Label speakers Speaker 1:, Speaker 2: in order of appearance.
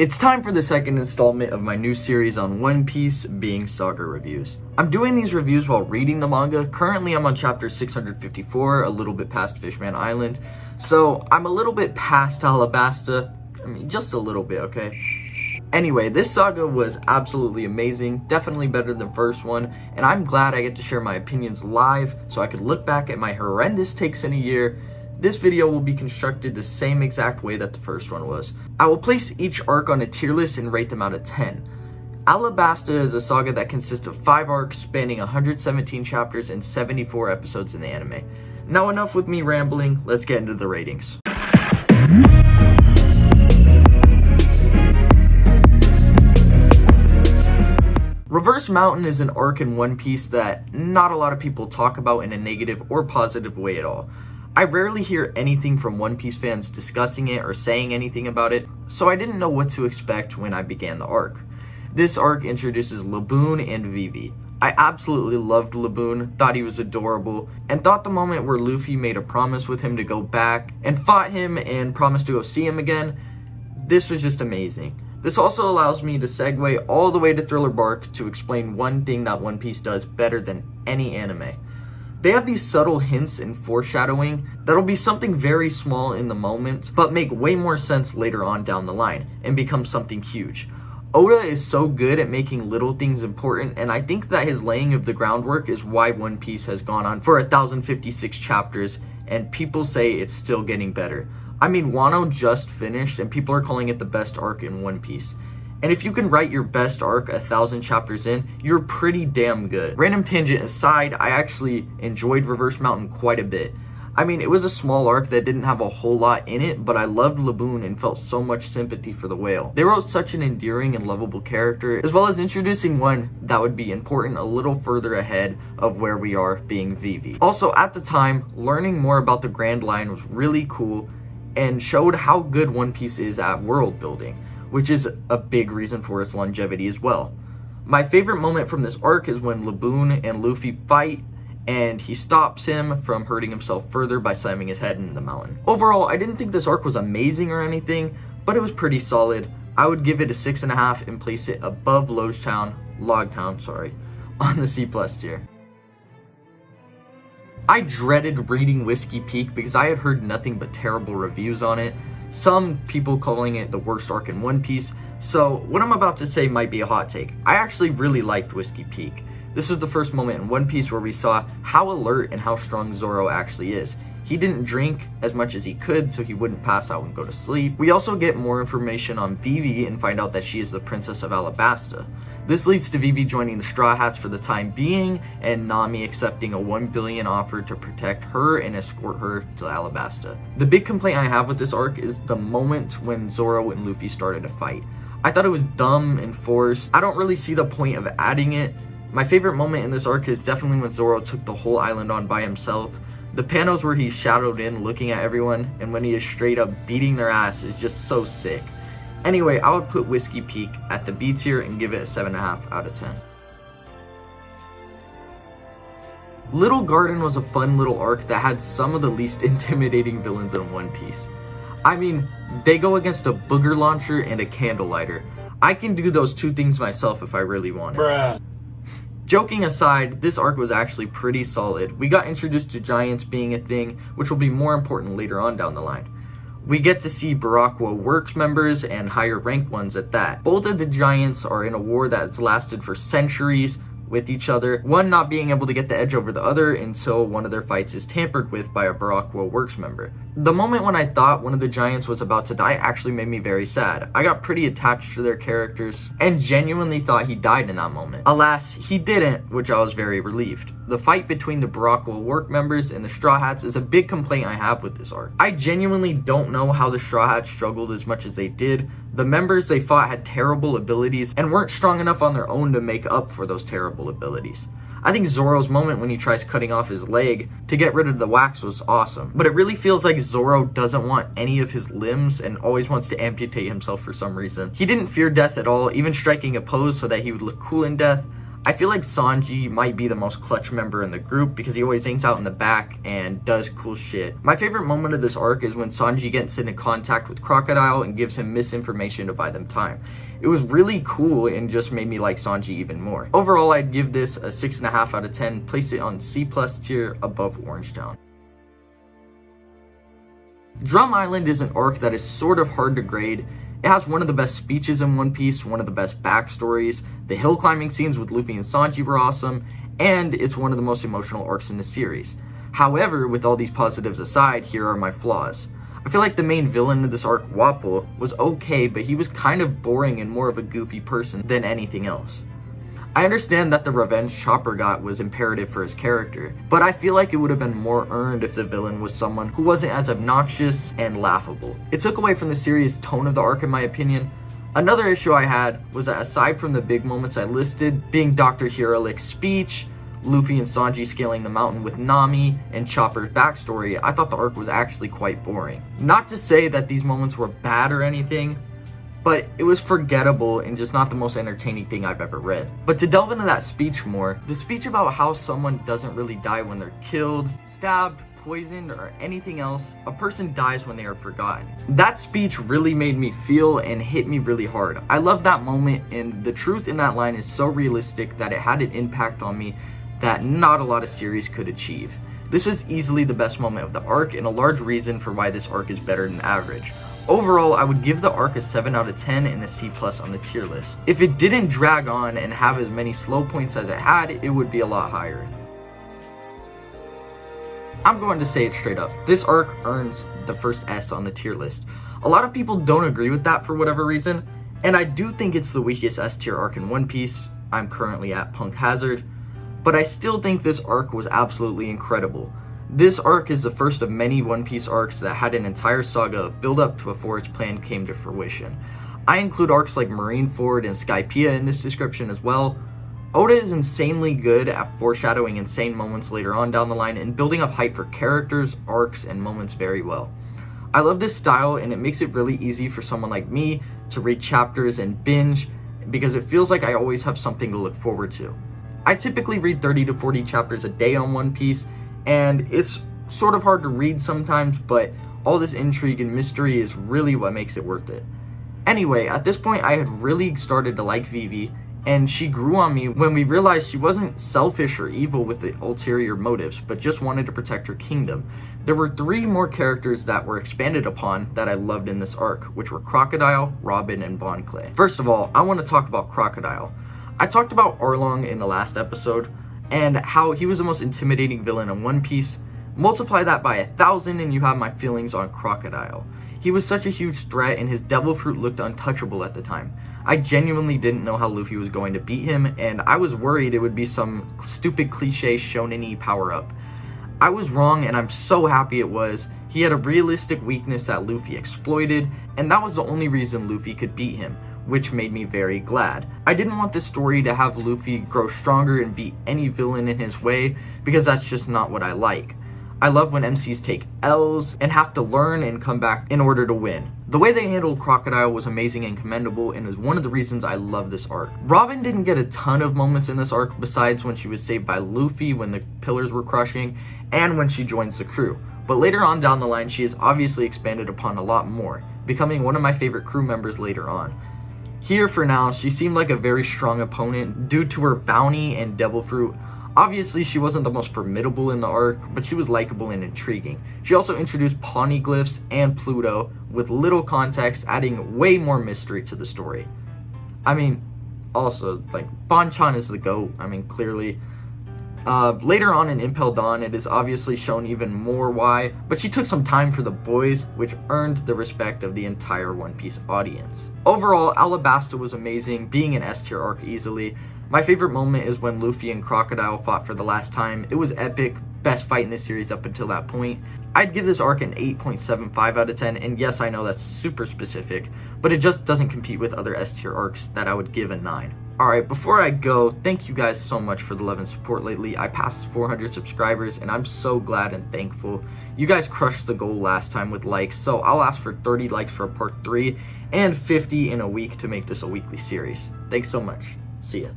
Speaker 1: It's time for the second installment of my new series on One Piece, being Saga reviews. I'm doing these reviews while reading the manga. Currently I'm on chapter 654, a little bit past Fishman Island, so I'm a little bit past Alabasta. I mean, just a little bit, okay? Anyway, this saga was absolutely amazing, definitely better than the first one, and I'm glad I get to share my opinions live so I could look back at my horrendous takes in a year. This video will be constructed the same exact way that the first one was. I will place each arc on a tier list and rate them out of 10. Alabasta is a saga that consists of 5 arcs spanning 117 chapters and 74 episodes in the anime. Now enough with me rambling, let's get into the ratings. Reverse Mountain is an arc in One Piece that not a lot of people talk about in a negative or positive way at all. I rarely hear anything from One Piece fans discussing it or saying anything about it, so I didn't know what to expect when I began the arc. This arc introduces Laboon and Vivi. I absolutely loved Laboon, thought he was adorable, and thought the moment where Luffy made a promise with him to go back and fought him and promised to go see him again, this was just amazing. This also allows me to segue all the way to Thriller Bark to explain one thing that One Piece does better than any anime. They have these subtle hints and foreshadowing that'll be something very small in the moment, but make way more sense later on down the line and become something huge. Oda is so good at making little things important, and I think that his laying of the groundwork is why One Piece has gone on for 1,056 chapters, and people say it's still getting better. I mean, Wano just finished, and people are calling it the best arc in One Piece. And if you can write your best arc 1,000 chapters in, you're pretty damn good. Random tangent aside, I actually enjoyed Reverse Mountain quite a bit. I mean, it was a small arc that didn't have a whole lot in it, but I loved Laboon and felt so much sympathy for the whale. They wrote such an endearing and lovable character, as well as introducing one that would be important a little further ahead of where we are, being Vivi. Also, at the time, learning more about the Grand Line was really cool and showed how good One Piece is at world building, which is a big reason for its longevity as well. My favorite moment from this arc is when Laboon and Luffy fight, and he stops him from hurting himself further by slamming his head in the mountain. Overall, I didn't think this arc was amazing or anything, but it was pretty solid. I would give it a 6.5 and place it above Logtown, on the C+ tier. I dreaded reading Whiskey Peak because I had heard nothing but terrible reviews on it. Some people calling it the worst arc in One Piece, so what I'm about to say might be a hot take. I actually really liked Whiskey Peak. This was the first moment in One Piece where we saw how alert and how strong Zoro actually is. He didn't drink as much as he could so he wouldn't pass out and go to sleep. We also get more information on Vivi and find out that she is the Princess of Alabasta. This leads to Vivi joining the Straw Hats for the time being, and Nami accepting a 1 billion offer to protect her and escort her to Alabasta. The big complaint I have with this arc is the moment when Zoro and Luffy started to fight. I thought it was dumb and forced. I don't really see the point of adding it. My favorite moment in this arc is definitely when Zoro took the whole island on by himself. The panels where he's shadowed in looking at everyone, and when he is straight up beating their ass is just so sick. Anyway, I would put Whiskey Peak at the B tier and give it a 7.5 out of 10. Little Garden was a fun little arc that had some of the least intimidating villains in One Piece. I mean, they go against a booger launcher and a candle lighter. I can do those two things myself if I really wanted.
Speaker 2: Bruh.
Speaker 1: Joking aside, this arc was actually pretty solid. We got introduced to giants being a thing, which will be more important later on down the line. We get to see Barakwa Works members and higher ranked ones at that. Both of the giants are in a war that's lasted for centuries with each other, one not being able to get the edge over the other until one of their fights is tampered with by a Barakwa Works member. The moment when I thought one of the giants was about to die actually made me very sad. I got pretty attached to their characters and genuinely thought he died in that moment. Alas, he didn't, which I was very relieved. The fight between the Barakwa Work members and the Straw Hats is a big complaint I have with this arc. I genuinely don't know how the Straw Hats struggled as much as they did. The members they fought had terrible abilities and weren't strong enough on their own to make up for those terrible abilities. I think Zoro's moment when he tries cutting off his leg to get rid of the wax was awesome, but it really feels like Zoro doesn't want any of his limbs and always wants to amputate himself for some reason. He didn't fear death at all, even striking a pose so that he would look cool in death. I feel like Sanji might be the most clutch member in the group because he always hangs out in the back and does cool shit. My favorite moment of this arc is when Sanji gets into contact with Crocodile and gives him misinformation to buy them time. It was really cool and just made me like Sanji even more. Overall, I'd give this a 6.5 out of 10, place it on C+ tier above Orangetown. Drum Island is an arc that is sort of hard to grade. It has one of the best speeches in One Piece, one of the best backstories, the hill climbing scenes with Luffy and Sanji were awesome, and it's one of the most emotional arcs in the series. However, with all these positives aside, here are my flaws. I feel like the main villain of this arc, Wapol, was okay, but he was kind of boring and more of a goofy person than anything else. I understand that the revenge Chopper got was imperative for his character, but I feel like it would have been more earned if the villain was someone who wasn't as obnoxious and laughable. It took away from the serious tone of the arc in my opinion. Another issue I had was that aside from the big moments I listed, being Dr. Hiralick's speech, Luffy and Sanji scaling the mountain with Nami, and Chopper's backstory, I thought the arc was actually quite boring. Not to say that these moments were bad or anything, but it was forgettable and just not the most entertaining thing I've ever read. But to delve into that speech more, the speech about how someone doesn't really die when they're killed, stabbed, poisoned, or anything else, a person dies when they are forgotten. That speech really made me feel and hit me really hard. I love that moment, and the truth in that line is so realistic that it had an impact on me that not a lot of series could achieve. This was easily the best moment of the arc and a large reason for why this arc is better than average. Overall, I would give the arc a 7 out of 10 and a C+ on the tier list. If it didn't drag on and have as many slow points as it had, it would be a lot higher. I'm going to say it straight up. This arc earns the first S on the tier list. A lot of people don't agree with that for whatever reason, and I do think it's the weakest S tier arc in One Piece. I'm currently at Punk Hazard, but I still think this arc was absolutely incredible. This arc is the first of many One Piece arcs that had an entire saga build up before its plan came to fruition. I include arcs like Marineford and Skypiea in this description as well. Oda is insanely good at foreshadowing insane moments later on down the line and building up hype for characters, arcs, and moments very well. I love this style and it makes it really easy for someone like me to read chapters and binge because it feels like I always have something to look forward to. I typically read 30 to 40 chapters a day on One Piece, and it's sort of hard to read sometimes, but all this intrigue and mystery is really what makes it worth it. Anyway, at this point I had really started to like Vivi, and she grew on me when we realized she wasn't selfish or evil with the ulterior motives, but just wanted to protect her kingdom. There were 3 more characters that were expanded upon that I loved in this arc, which were Crocodile, Robin, and Bon Clay. First of all, I want to talk about Crocodile. I talked about Arlong in the last episode, and how he was the most intimidating villain in One Piece. Multiply that by 1,000 and you have my feelings on Crocodile. He was such a huge threat and his devil fruit looked untouchable at the time. I genuinely didn't know how Luffy was going to beat him, and I was worried it would be some stupid cliche shonen-y power-up. I was wrong, and I'm so happy it was. He had a realistic weakness that Luffy exploited, and that was the only reason Luffy could beat him, which made me very glad. I didn't want this story to have Luffy grow stronger and beat any villain in his way, because that's just not what I like. I love when MCs take L's and have to learn and come back in order to win. The way they handled Crocodile was amazing and commendable, and is one of the reasons I love this arc. Robin didn't get a ton of moments in this arc besides when she was saved by Luffy when the pillars were crushing, and when she joins the crew. But later on down the line, she is obviously expanded upon a lot more, becoming one of my favorite crew members later on. Here for now, she seemed like a very strong opponent due to her bounty and devil fruit. Obviously, she wasn't the most formidable in the arc, but she was likable and intriguing. She also introduced Poneglyphs and Pluto with little context, adding way more mystery to the story. I mean, also, like, Bonchan is the GOAT, clearly. Later on in Impel Down, it is obviously shown even more why, but she took some time for the boys, which earned the respect of the entire One Piece audience. Overall, Alabasta was amazing, being an S tier arc easily. My favorite moment is when Luffy and Crocodile fought for the last time. It was epic, best fight in this series up until that point. I'd give this arc an 8.75 out of 10, and yes, I know that's super specific, but it just doesn't compete with other S tier arcs that I would give a 9. Alright, before I go, thank you guys so much for the love and support lately. I passed 400 subscribers, and I'm so glad and thankful. You guys crushed the goal last time with likes, so I'll ask for 30 likes for part 3, and 50 in a week to make this a weekly series. Thanks so much. See ya.